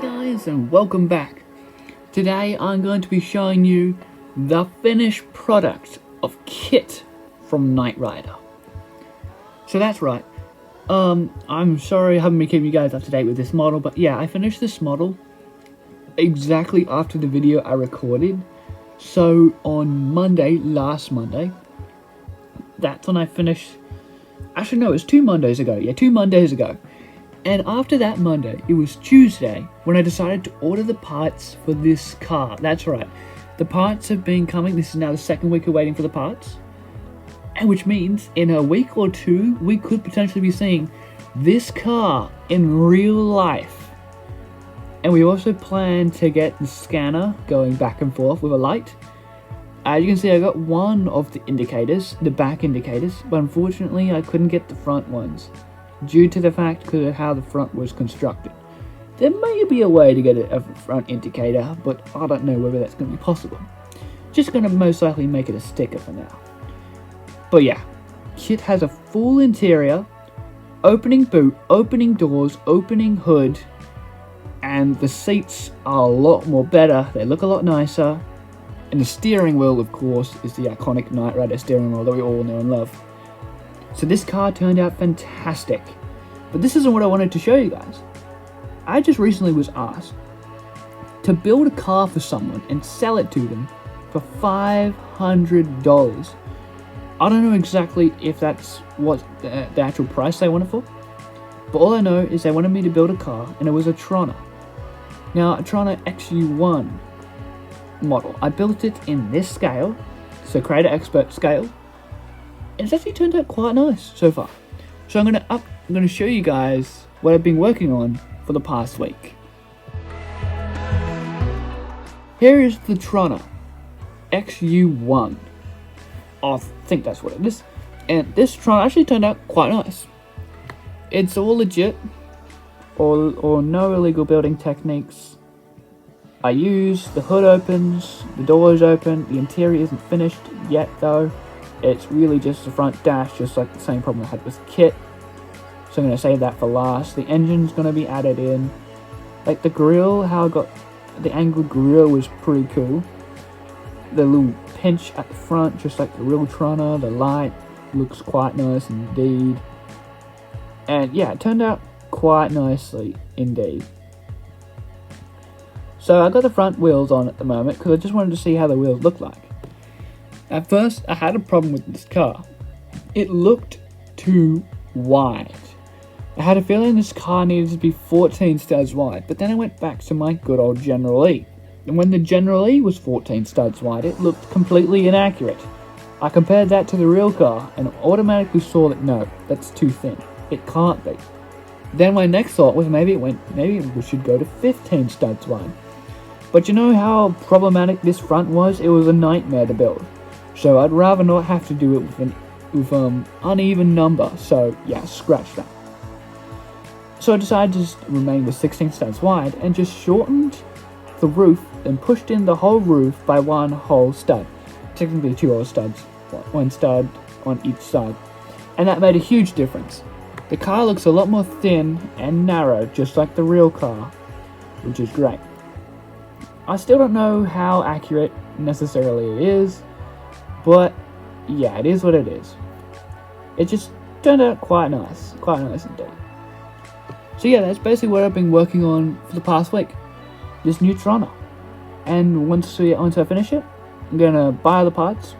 guys, and welcome back. Today I'm going to be showing you the finished product of Kit from Knight Rider. So that's right, I'm sorry I haven't been keeping you guys up to date with this model, but yeah, I finished this model exactly after the video I recorded. So on Monday, last Monday, that's when I finished. Actually no, it was 2 Mondays ago. Yeah, 2 Mondays ago. And after that Monday, it was Tuesday, when I decided to order the parts for this car. That's right, the parts have been coming. This is now the 2nd week of waiting for the parts. And which means in a week or 2, we could potentially be seeing this car in real life. And we also plan to get the scanner going back and forth with a light. As you can see, I got one of the indicators, the back indicators, but unfortunately I couldn't get the front ones, due to the fact of how the front was constructed. There may be a way to get a front indicator, but I don't know whether that's going to be possible. Just going to most likely make it a sticker for now. But yeah, Kit has a full interior, opening boot, opening doors, opening hood, and the seats are a lot more better. They look a lot nicer. And the steering wheel, of course, is the iconic Knight Rider steering wheel that we all know and love. So this car turned out fantastic. But this isn't what I wanted to show you guys. I just recently was asked to build a car for someone and sell it to them for $500. I don't know exactly if that's what the actual price they want it for. But all I know is they wanted me to build a car, and it was a Torana. Now, a Torana XU1 model. I built it in this scale, so Creator Expert scale. And it's actually turned out quite nice so far. So I'm gonna show you guys what I've been working on for the past week. Here is the Torana XU1. I think that's what it is. And this Torana actually turned out quite nice. It's all legit, or no illegal building techniques. I use the hood opens, the doors open, the interior isn't finished yet though. It's really just the front dash, just like the same problem I had with Kit. So I'm going to save that for last. The engine's going to be added in. Like the grille, how I got the angled grille was pretty cool. The little pinch at the front, just like the real Torana. The light looks quite nice indeed. And yeah, it turned out quite nicely indeed. So I got the front wheels on at the moment because I just wanted to see how the wheels look like. At first, I had a problem with this car. It looked too wide. I had a feeling this car needed to be 14 studs wide, but then I went back to my good old General E. And when the General E was 14 studs wide, it looked completely inaccurate. I compared that to the real car and automatically saw that no, that's too thin. It can't be. Then my next thought was maybe we should go to 15 studs wide. But you know how problematic this front was? It was a nightmare to build. So I'd rather not have to do it with an uneven number. So yeah, scratch that. So I decided to just remain with 16 studs wide and just shortened the roof and pushed in the whole roof by one whole stud. Technically 2 whole studs, one stud on each side. And that made a huge difference. The car looks a lot more thin and narrow, just like the real car, which is great. I still don't know how accurate necessarily it is, but yeah, it is what it is. It just turned out quite nice indeed. So yeah, that's basically what I've been working on for the past week, this new Torana. And once I finish it, I'm gonna buy the parts,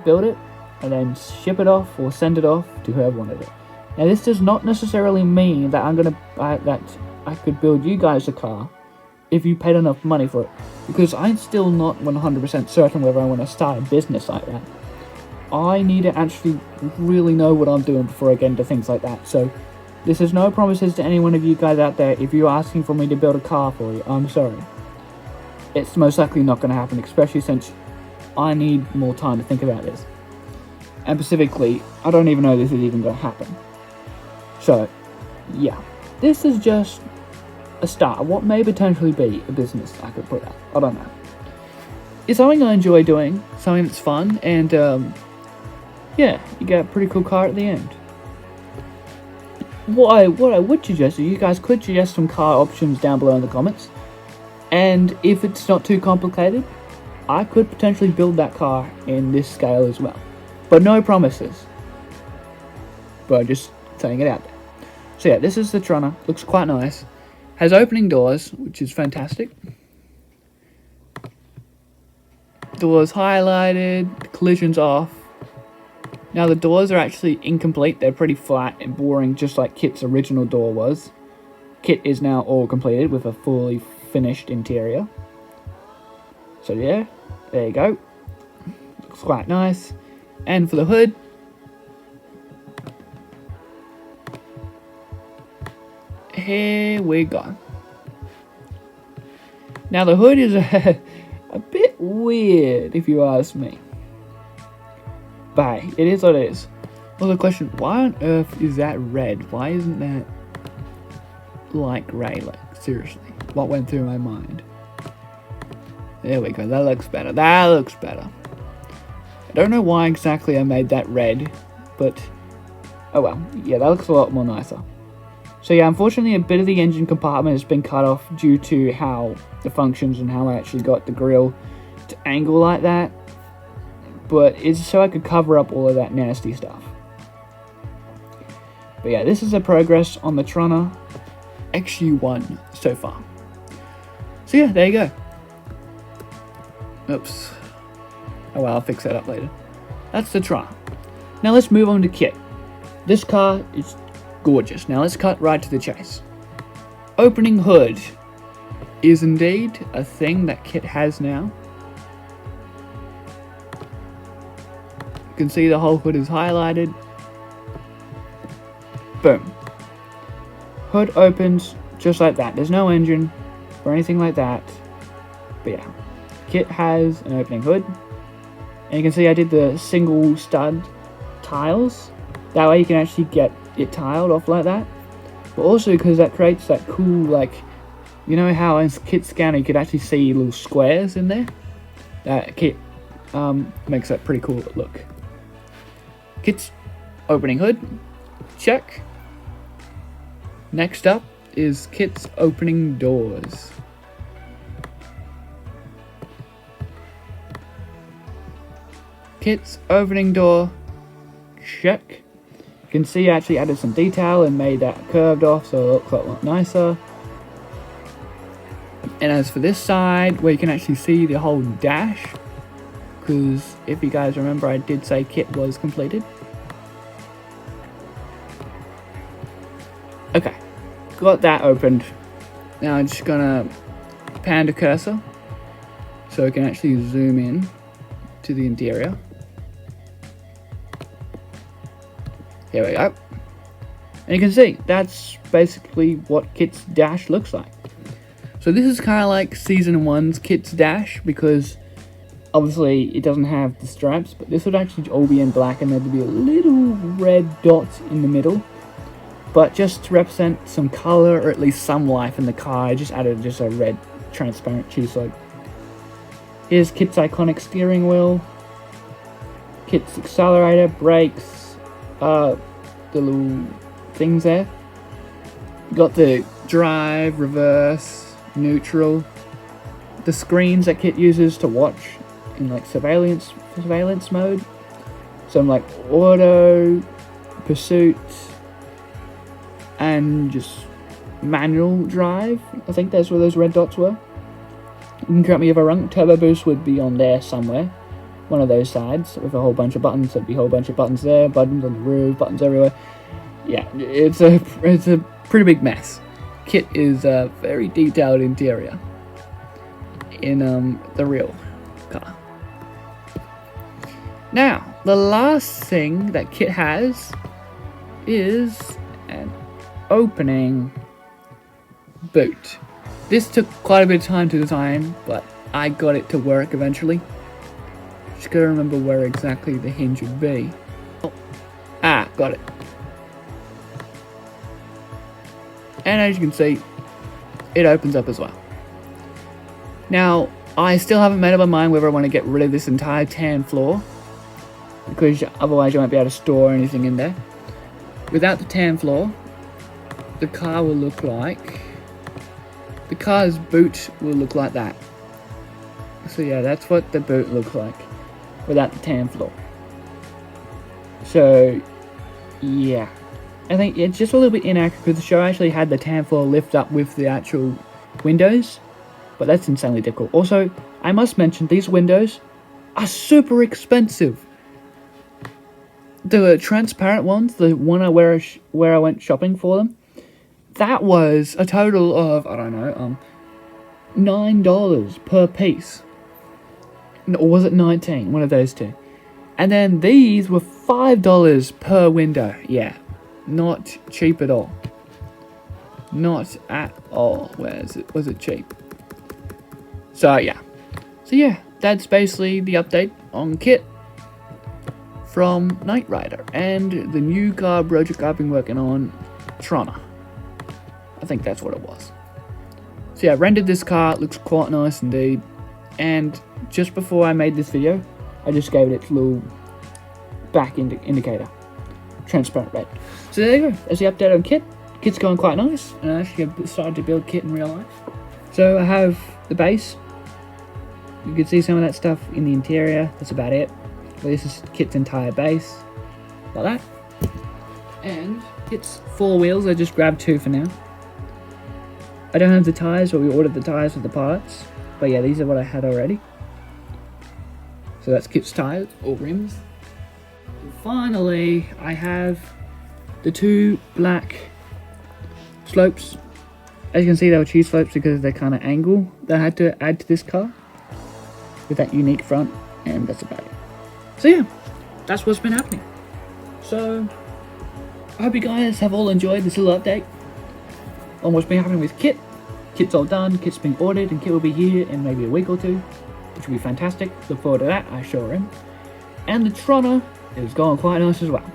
build it, and then ship it off or send it off to whoever wanted it. Now this does not necessarily mean that I could build you guys a car if you paid enough money for it, because I'm still not 100% certain whether I want to start a business like that. I need to actually really know what I'm doing before I get into things like that. So this is no promises to any one of you guys out there. If you're asking for me to build a car for you, I'm sorry. It's most likely not going to happen, especially since I need more time to think about this. And specifically, I don't even know this is even going to happen. So yeah, this is just a start of what may potentially be a business I could put out. I don't know. It's something I enjoy doing, something that's fun, and yeah, you get a pretty cool car at the end. what I would suggest is you guys could suggest some car options down below in the comments, and if it's not too complicated, I could potentially build that car in this scale as well, but no promises. But just saying it out there. So yeah, this is the Torana. Looks quite nice. Has opening doors, which is fantastic. Doors highlighted, collisions off. Now the doors are actually incomplete. They're pretty flat and boring, just like Kit's original door was. Kit is now all completed with a fully finished interior. So yeah, there you go. Looks quite nice. And for the hood, here we go. Now the hood is a bit weird if you ask me. But hey, it is what it is. Well, the question, why on earth is that red? Why isn't that light grey? Like, seriously, what went through my mind? There we go, that looks better. That looks better. I don't know why exactly I made that red, but oh well. Yeah, that looks a lot more nicer. So yeah, unfortunately a bit of the engine compartment has been cut off due to how the functions and how I actually got the grille to angle like that. But it's so I could cover up all of that nasty stuff. But yeah, this is the progress on the Torana XU1 so far. So yeah, there you go. Oops. Oh well, I'll fix that up later. That's the Torana. Now let's move on to Kit. This car is gorgeous. Now let's cut right to the chase. Opening hood is indeed a thing that Kit has now. You can see the whole hood is highlighted. Boom. Hood opens just like that. There's no engine or anything like that. But yeah, Kit has an opening hood. And you can see I did the single stud tiles. That way you can actually get it tiled off like that. But also because that creates that cool, like, you know how in Kit's scanner you could actually see little squares in there? That Kit makes that pretty cool look. Kit's opening hood, check. Next up is Kit's opening doors. Kit's opening door, check. You can see I actually added some detail and made that curved off so it looks a lot nicer. And as for this side, where you can actually see the whole dash, because if you guys remember, I did say Kit was completed. Okay, got that opened. Now I'm just gonna pan the cursor so I can actually zoom in to the interior. Here we go. And you can see that's basically what Kit's dash looks like. So this is kind of like Season 1's Kit's dash, because obviously it doesn't have the stripes, but this would actually all be in black and there'd be a little red dot in the middle. But just to represent some color, or at least some life in the car, I just added just a red transparent cheese log. Here's Kit's iconic steering wheel, Kit's accelerator, brakes, the little things there. Got the drive, reverse, neutral, the screens that Kit uses to watch in like surveillance mode. Some like auto, pursuit, and just manual drive. I think that's where those red dots were. You can correct me if I'm wrong. Turbo boost would be on there somewhere, one of those sides with a whole bunch of buttons. There'd be a whole bunch of buttons there, buttons on the roof, buttons everywhere. Yeah, it's a pretty big mess. Kit is a very detailed interior in the real car. Now, the last thing that Kit has is an opening boot. This took quite a bit of time to design, but I got it to work eventually. Just gotta remember where exactly the hinge would be. Oh. Ah, got it. And as you can see, it opens up as well. Now, I still haven't made up my mind whether I want to get rid of this entire tan floor, because otherwise you won't be able to store anything in there. Without the tan floor, the car will look like. The car's boot will look like that. So yeah, that's what the boot looks like without the tan floor. So yeah, I think it's just a little bit inaccurate because the show actually had the tan floor lift up with the actual windows, but that's insanely difficult. Also, I must mention these windows are super expensive. The transparent ones, the one where I went shopping for them, that was a total of, I don't know, $9 per piece. Or was it 19? One of those two. And then these were $5 per window. Yeah, not cheap at all. Not at all. Was it cheap? So yeah. That's basically the update on Kit from Knight Rider and the new car project I've been working on, Torana. I think that's what it was. So yeah, rendered this car. It looks quite nice indeed. And just before I made this video, I just gave it its little back indicator, transparent red. So there you go. That's the update on Kit. Kit's going quite nice, and I actually started to build Kit in real life. So I have the base. You can see some of that stuff in the interior. That's about it. But this is Kit's entire base, like that. And Kit's 4 wheels. I just grabbed 2 for now. I don't have the tires, but we ordered the tires with the parts. But yeah, these are what I had already. So that's Kit's tires, or rims. And finally, I have the 2 black slopes. As you can see, they were cheese slopes because they're kind of angle that I had to add to this car with that unique front, and that's about it. So yeah, that's what's been happening. So I hope you guys have all enjoyed this little update on what's been happening with Kit. Kit's all done, Kit's been ordered, and Kit will be here in maybe a week or 2, which will be fantastic. Look forward to that, I sure am. And the Torana is going quite nice as well.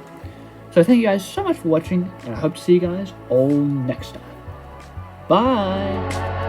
So thank you guys so much for watching, and I hope to see you guys all next time. Bye!